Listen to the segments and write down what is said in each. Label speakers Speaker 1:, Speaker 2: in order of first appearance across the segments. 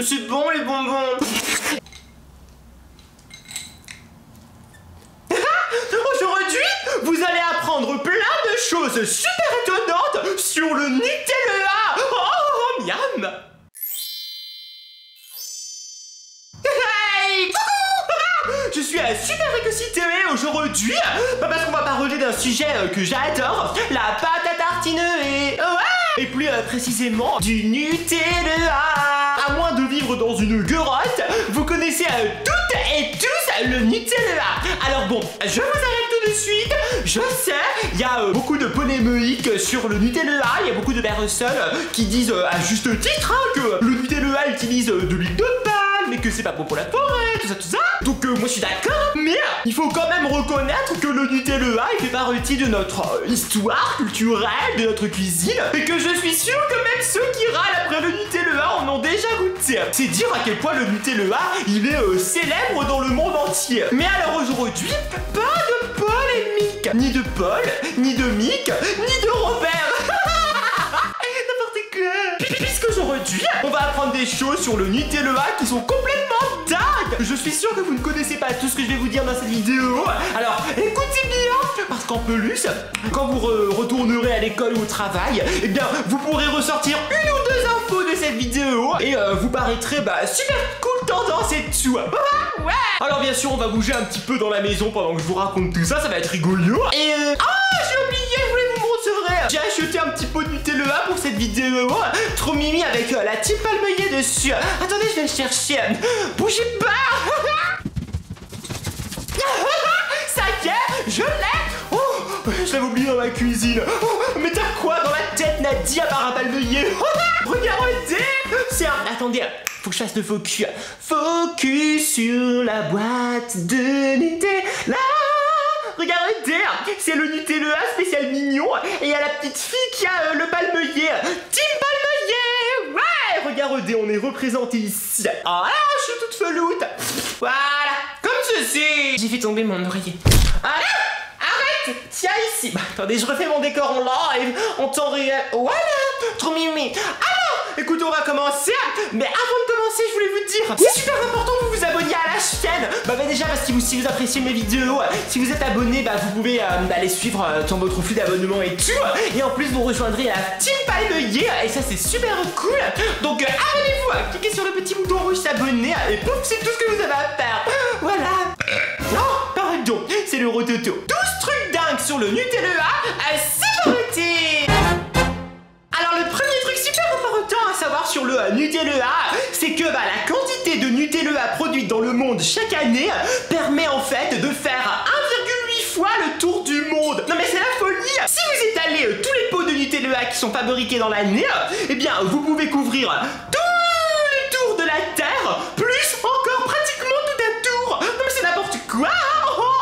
Speaker 1: C'est bon les bonbons. Aujourd'hui, vous allez apprendre plein de choses super étonnantes sur le Nutella. Oh, miam. Hey, coucou. Je suis super excité aujourd'hui parce qu'on va parler d'un sujet que j'adore, la pâte à tartiner. Et plus précisément du Nutella. À moins de vivre dans une grotte, vous connaissez toutes et tous le Nutella. Alors bon, je vous arrête tout de suite. Je sais, il y a beaucoup de polémiques sur le Nutella. Il y a beaucoup de personnes qui disent à juste titre que le Nutella utilise de l'huile de palme, mais que c'est pas bon pour la forêt, tout ça. Donc moi je suis d'accord, mais il faut quand même reconnaître que le Nutella il fait partie de notre histoire culturelle, de notre cuisine, et que je suis sûr que même ceux qui râlent après le Nutella en ont déjà goûté. C'est dire à quel point le Nutella il est célèbre dans le monde entier. Mais alors aujourd'hui, pas de polémique, ni de Paul, ni de Mick, ni de Robert. Puisqu'aujourd'hui, on va apprendre des choses sur le Nutella qui sont complètement dingues. Je suis sûr que vous ne connaissez pas tout ce que je vais vous dire dans cette vidéo. Alors, écoutez bien, parce qu'en plus, quand vous retournerez à l'école ou au travail, eh bien, vous pourrez ressortir une ou deux infos de cette vidéo et vous paraîtrez super cool tendance et tout. Ouais. Alors bien sûr, on va bouger un petit peu dans la maison pendant que je vous raconte tout ça, ça va être rigolo. Et j'ai oublié, je voulais vous montrer. J'ai acheté un petit pot de Nutella pour cette vidéo. Trop mimi avec la team palmelier dessus. Attendez, je vais le chercher. Bougez pas. Ça y est, je l'ai. Oh, je l'avais oublié dans ma cuisine. Oh, mais t'as quoi dans la tête, Nadia, à part un palmelier? Regardez. C'est un... Attendez, faut que je fasse le focus. Focus sur la boîte de Nutella. Regardez, c'est le Nutella spécial mignon. Et il y a la petite fille qui a le palmelier. Team palmelier. Ouais, regardez, on est représenté ici. Ah, je suis toute feloute. Voilà, comme ceci. J'ai fait tomber mon oreiller. Allez, arrête. Tiens ici. Attendez, je refais mon décor en live, en temps réel. Voilà, trop mimi. Alors, écoutez, on va commencer. Mais avant de commencer, je voulais vous dire, c'est super important que vous vous abonniez à la chaîne. Déjà parce que si vous appréciez mes vidéos, si vous êtes abonné, vous pouvez les suivre dans votre flux d'abonnement et tout. Et en plus, vous rejoindrez la team palmelier. Et ça, c'est super cool. Donc, abonnez-vous, cliquez sur le petit bouton rouge s'abonner. Et pouf, c'est tout ce que vous avez à faire. Voilà. Non, pardon, c'est le rototo. 12 trucs dingues sur le Nutella. C'est parti. Alors le premier truc super important à savoir sur le Nutella, c'est que la quantité de Nutella produite dans le monde chaque année permet en fait de faire 1,8 fois le tour du monde. Non mais c'est la folie. Si vous étalez tous les pots de Nutella qui sont fabriqués dans l'année, eh bien vous pouvez couvrir tout le tour de la Terre, plus encore pratiquement tout un tour. Non mais c'est n'importe quoi.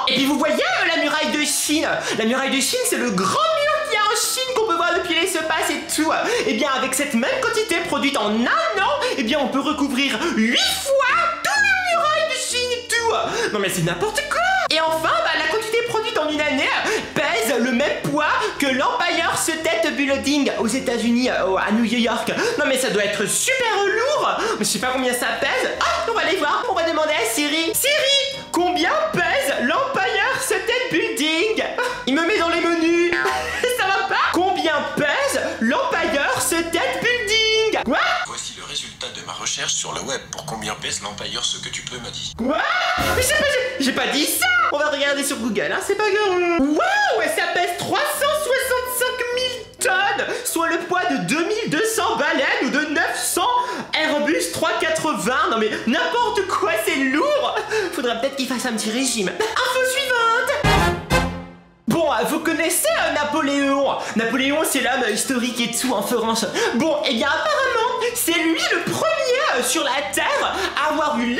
Speaker 1: Et puis vous voyez la muraille de Chine. La muraille de Chine, c'est le grand mur qu'il y a en Chine qu'on peut voir depuis les espaces et tout. Et bien avec cette même quantité produite en un an, et bien on peut recouvrir 8 fois tout le muraille de Chine et tout. Non mais c'est n'importe quoi. Et enfin, la quantité produite en une année pèse le même poids que l'Empire State Building aux États-Unis, à New York. Non mais ça doit être super lourd. Mais je sais pas combien ça pèse. Ah, on va aller voir. On va demander à Siri. Siri, combien pèse l'Empire State Building? Il me met dans les menus. Ça va pas? Combien pèse l'Empire State Building? Quoi?
Speaker 2: Voici le résultat de ma recherche sur le web pour combien pèse l'Empire, ce que tu peux me dire.
Speaker 1: Quoi? Mais j'ai pas dit ça. On va regarder sur Google, c'est pas grave. Waouh, ça pèse 365 000 tonnes, soit le poids de 2200 baleines ou de 900 Airbus 380. Non mais n'importe quoi, c'est lourd. Faudrait peut-être qu'il fasse un petit régime. Info suivante. Bon, vous connaissez Napoléon. Napoléon, c'est l'homme historique et tout en France. Bon, et bien apparemment, c'est lui le premier sur la Terre à avoir eu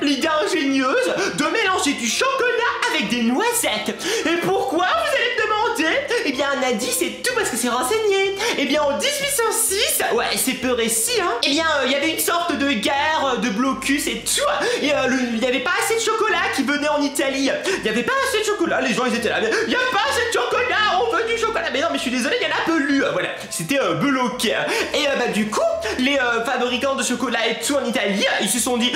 Speaker 1: l'idée ingénieuse de mélanger du chocolat avec des noisettes. Et pourquoi, vous allez me demander? Eh bien Nadi c'est tout parce que c'est renseigné. Eh bien en 1806, ouais c'est peu récit hein. Eh bien il y avait une sorte de guerre, de blocus et tout. Et il n'y avait pas assez de chocolat qui venait en Italie. Il n'y avait pas assez de chocolat, les gens ils étaient là. Il n'y a pas assez de chocolat, on veut du chocolat. Mais non mais je suis désolé, il y en a peu lu. Voilà, c'était bloqué. Et du coup, les fabricants de chocolat et tout en Italie, ils se sont dit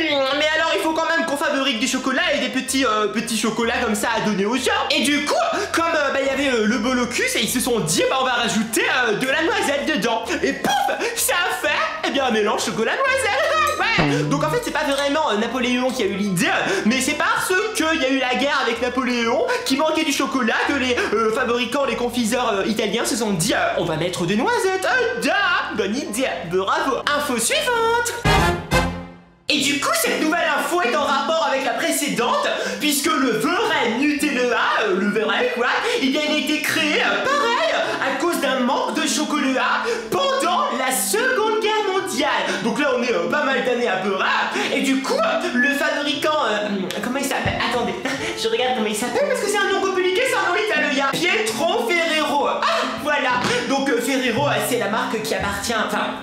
Speaker 1: mais alors il faut quand même qu'on fabrique du chocolat et des petits chocolats comme ça à donner aux gens. Et du coup, comme il y avait le blocus, et ils se sont dit on va rajouter de la noisette dedans. Et pouf, ça a fait un mélange chocolat noisette. Ouais. Donc en fait c'est pas vraiment Napoléon qui a eu l'idée, mais c'est parce qu'il y a eu la guerre avec Napoléon qui manquait du chocolat que les fabricants, les confiseurs italiens se sont dit on va mettre des noisettes. Bonne idée, bravo. Info suivante. Et du coup, cette nouvelle info est en rapport avec la précédente, puisque le vrai Nutella, le vrai quoi, il a été créé pareil à cause d'un manque de chocolat pendant la Seconde Guerre mondiale. Donc là, on est pas mal d'années à peu rare. Et du coup, le fabricant, comment il s'appelle? Attendez, je regarde comment il s'appelle parce que c'est un nom compliqué, c'est un nom italien. Pietro Ferrero. Voilà. Donc Ferrero, c'est la marque qui appartient,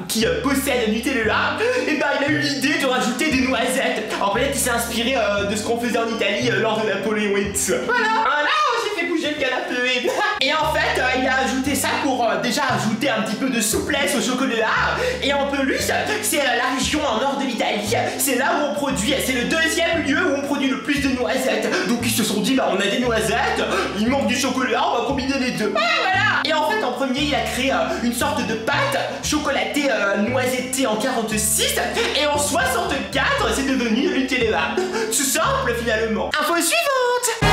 Speaker 1: qui possède Nutella. Et il a eu l'idée de rajouter des noisettes. Alors peut-être qu'il s'est inspiré de ce qu'on faisait en Italie lors de Napoléon et tout. Voilà, j'ai fait bouger le canapé. Et en fait, il a ajouté ça pour déjà ajouter un petit peu de souplesse au chocolat. Et en plus, c'est la région en nord de l'Italie. C'est là où on produit, c'est le deuxième lieu où on produit le plus de noisettes. Donc ils se sont dit, on a des noisettes, il manque du chocolat, on va combiner les deux. Voilà. Et en fait, en premier, il a créé une sorte de pâte chocolatée noisettée en 46. Et en 64, c'est devenu le Nutella. Tout simple finalement. Info suivante.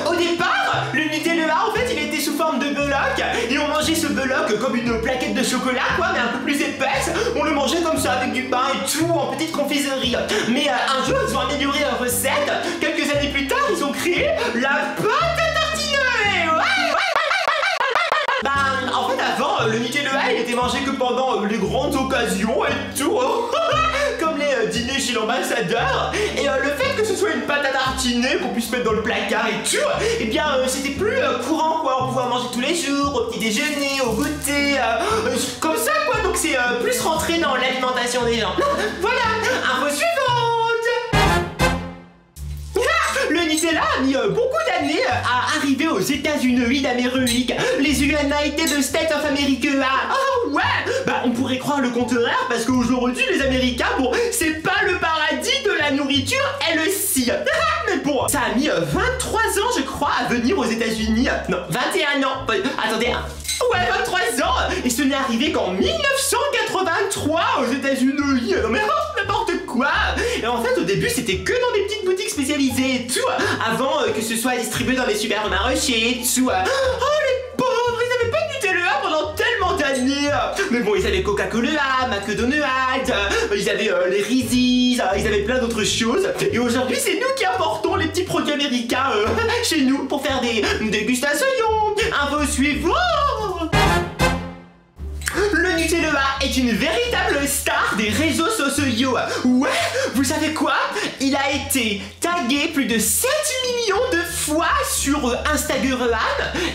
Speaker 1: Au départ, le Nutella, en fait, il était sous forme de beloque. Et on mangeait ce beloque comme une plaquette de chocolat, quoi, mais un peu plus épaisse. On le mangeait comme ça, avec du pain et tout, en petite confiserie. Mais un jour, ils ont amélioré la recette. Quelques années plus tard, ils ont créé la pâte à tartiner. En fait, avant, le Nutella, il était mangé que pendant les grandes occasions et tout. Comme les dîners chez l'ambassadeur. Et le fait que ce soit une pâte à tartiner qu'on puisse mettre dans le placard et tout, eh bien c'était plus courant quoi, on pouvait en manger tous les jours, au petit déjeuner, au goûter, comme ça quoi, donc c'est plus rentré dans l'alimentation des gens. Voilà, info suivante. Le Nutella a mis beaucoup d'années à arriver aux États-Unis d'Amérique, les United States of America. Oh ouais, on pourrait croire le contraire parce qu'aujourd'hui les Américains, bon, c'est pas le paradis de la nourriture, elle aussi. Mais bon, ça a mis 23 ans je crois à venir aux États-Unis. Non, 21 ans. Attendez. Ouais, 23 ans. Et ce n'est arrivé qu'en 1983 aux États-Unis. Non mais n'importe quoi. Et en fait au début c'était que dans des petites boutiques spécialisées et tout, avant que ce soit distribué dans les supermarchés et tout. Oh les pauvres, ils avaient pas de Nutella pendant tellement d'années. Mais bon, ils avaient Coca-Cola, McDonald's, ils avaient les Reese's, ils avaient plein d'autres choses. Et aujourd'hui c'est nous qui apportons les petits produits américains chez nous pour faire des dégustations. Info suivante. Le Nutella est une véritable star des réseaux sociaux. Ouais, vous savez quoi? Il a été tagué plus de 7 millions de fois sur Instagram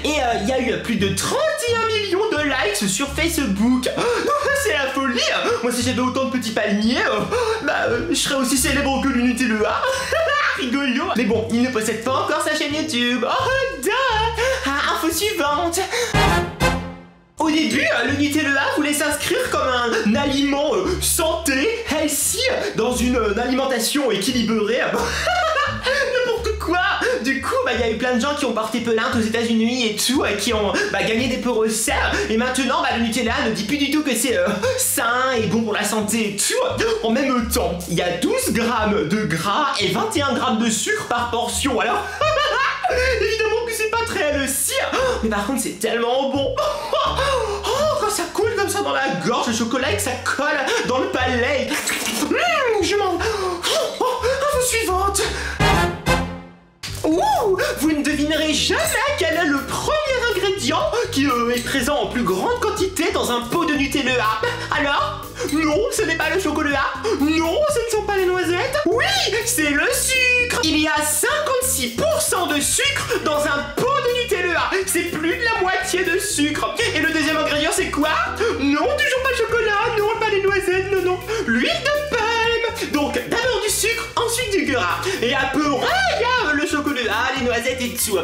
Speaker 1: et il y a eu plus de 31 millions de likes sur Facebook. C'est la folie. Moi si j'avais autant de petits palmiers, je serais aussi célèbre que le Nutella. Rigolo. Mais bon, il ne possède pas encore sa chaîne YouTube. Info suivante. Au début, le Nutella voulait s'inscrire comme un aliment santé, healthy, dans une alimentation équilibrée. N'importe quoi. Du coup, il y a eu plein de gens qui ont porté plainte aux États-Unis et tout, qui ont gagné des procès. Et maintenant, le Nutella ne dit plus du tout que c'est sain et bon pour la santé et tout. En même temps, il y a 12 grammes de gras et 21 grammes de sucre par portion. Alors, évidemment que c'est pas très healthy, mais par contre, c'est tellement bon. Quand ça coule comme ça dans la gorge, le chocolat et que ça colle dans le palais. Je m'en... Info suivante. Vous ne devinerez jamais quel est le premier ingrédient qui est présent en plus grande quantité dans un pot de Nutella. Alors, Non, ce n'est pas le chocolat. Non, ce ne sont pas les noisettes. Oui, c'est le sucre. Il y a 56% de sucre dans un pot de Nutella. C'est plus de la moitié de sucre. Et le deuxième ingrédient, c'est quoi? Non, toujours pas le chocolat. Non, pas les noisettes. Non, non. L'huile de palme. Donc, d'abord du sucre, ensuite du gras. Et après, il y a le chocolat, les noisettes et tout.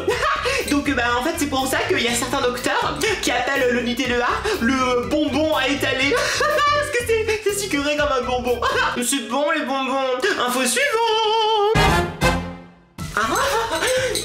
Speaker 1: Donc, en fait, c'est pour ça qu'il y a certains docteurs qui appellent le Nutella le bonbon à étaler. Parce que c'est sucré comme un bonbon. C'est bon, les bonbons. Info suivante.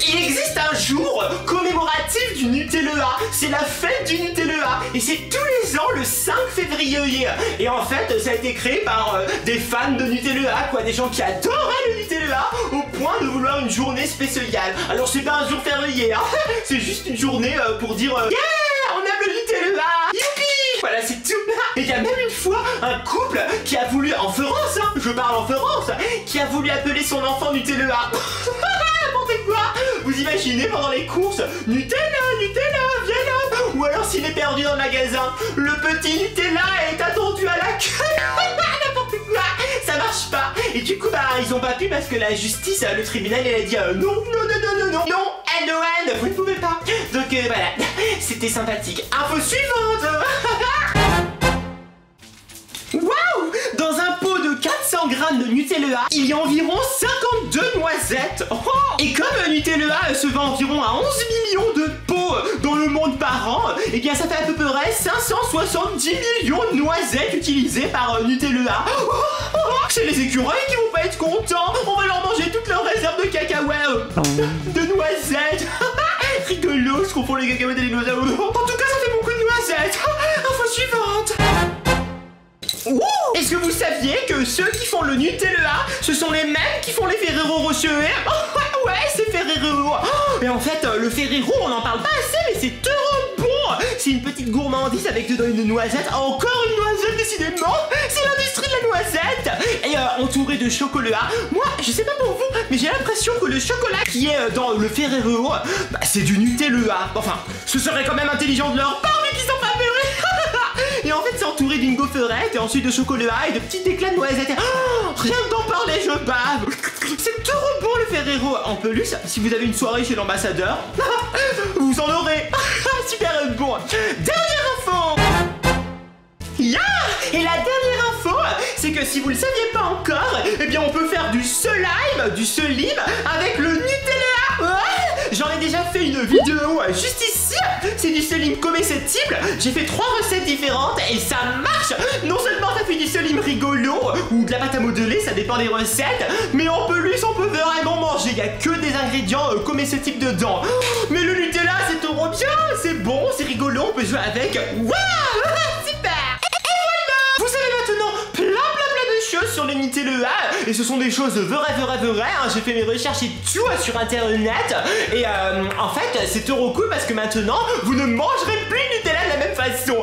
Speaker 1: Il existe un jour commémoratif du Nutella. C'est la fête du Nutella. Et c'est tous les ans le 5 février. Et en fait, ça a été créé par des fans de Nutella, quoi. Des gens qui adoraient le Nutella au point de vouloir une journée spéciale. Alors, c'est pas un jour férié, hein. C'est juste une journée pour dire yeah, on aime le Nutella. Youpi. Voilà, c'est tout. Et il y a même une fois un couple qui a voulu, en France, hein, je parle en France, qui a voulu appeler son enfant Nutella. N'importe quoi. Vous imaginez pendant les courses, Nutella, Nutella, viens là. Ou alors s'il est perdu dans le magasin, le petit Nutella est attendu à la queue. N'importe quoi. Ça marche pas. Et du coup, ils ont pas pu parce que la justice, le tribunal, elle a dit non, non, non, non, non, non, non, NON, vous ne pouvez pas. Donc voilà, c'était sympathique. Info suivante. Waouh! Dans un pot de 400 grammes de Nutella, il y a environ 52 noisettes. Oh! Et comme Nutella se vend environ à 11 millions de pots dans le monde par an, et bien ça fait à peu près 570 millions de noisettes utilisées par Nutella. C'est les écureuils qui vont pas être contents. On va leur manger toute leur réserve de cacahuètes, de noisettes. Rigolo, je confonds les cacahuètes et les noisettes. En tout cas, ça fait beaucoup de noisettes. Info suivante. Est-ce que vous saviez que ceux qui font le Nutella, ce sont les mêmes qui font les Ferrero Rocher? Ouais, c'est Ferrero. Mais en fait, le Ferrero, on n'en parle pas assez, mais c'est trop bon. C'est une petite gourmandise avec dedans une noisette. Encore une noisette, décidément. C'est l'industrie de la noisette. Et entouré de chocolat. Moi, je sais pas pour vous, mais j'ai l'impression que le chocolat qui est dans le Ferrero, c'est du Nutella. Enfin, ce serait quand même intelligent de leur part, vu qu'ils sont pas mûrs. Et en fait, c'est entouré d'une gaufrette et ensuite de chocolat et de petites éclats de noisettes. Rien que d'en parler, je bave. C'est trop bon le Ferrero. En plus, si vous avez une soirée chez l'ambassadeur, vous en aurez. Super bon. Dernière info. Et la dernière info, c'est que si vous le saviez pas encore, eh bien on peut faire du slime, du slime avec le Nutella. J'en ai déjà fait une vidéo juste ici. C'est du slime comestible. J'ai fait 3 recettes différentes et ça marche. Non seulement ça fait du slime rigolo ou de la pâte à modeler, ça dépend des recettes, mais en plus on peut vraiment manger. Il y a que des ingrédients comestibles dedans. Mais le Nutella, c'est trop bien. C'est bon, c'est rigolo, on peut jouer avec. Waouh, super. Vous savez maintenant plein de choses sur le Nutella. Et ce sont des choses vraies, hein. J'ai fait mes recherches et tout sur internet. Et en fait, c'est trop cool parce que maintenant, vous ne mangerez plus de Nutella de la même façon.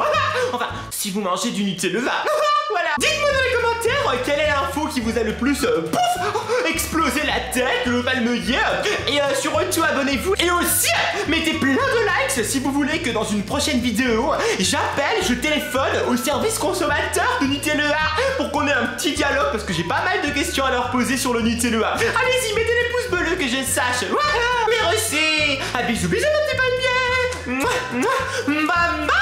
Speaker 1: Enfin, si vous mangez du Nutella. Voilà. Dites-moi dans les commentaires quelle est l'info qui vous a le plus explosé la tête, le palmelier. Et surtout abonnez-vous. Et aussi, mettez plein de likes si vous voulez que dans une prochaine vidéo, je téléphone au service consommateur de Nutella pour qu'on ait un petit dialogue parce que j'ai pas mal de questions à leur poser sur le Nutella. Allez-y, mettez les pouces bleus que je sache. Merci. Bisous, bisous, mon petit palmier. Bye bye.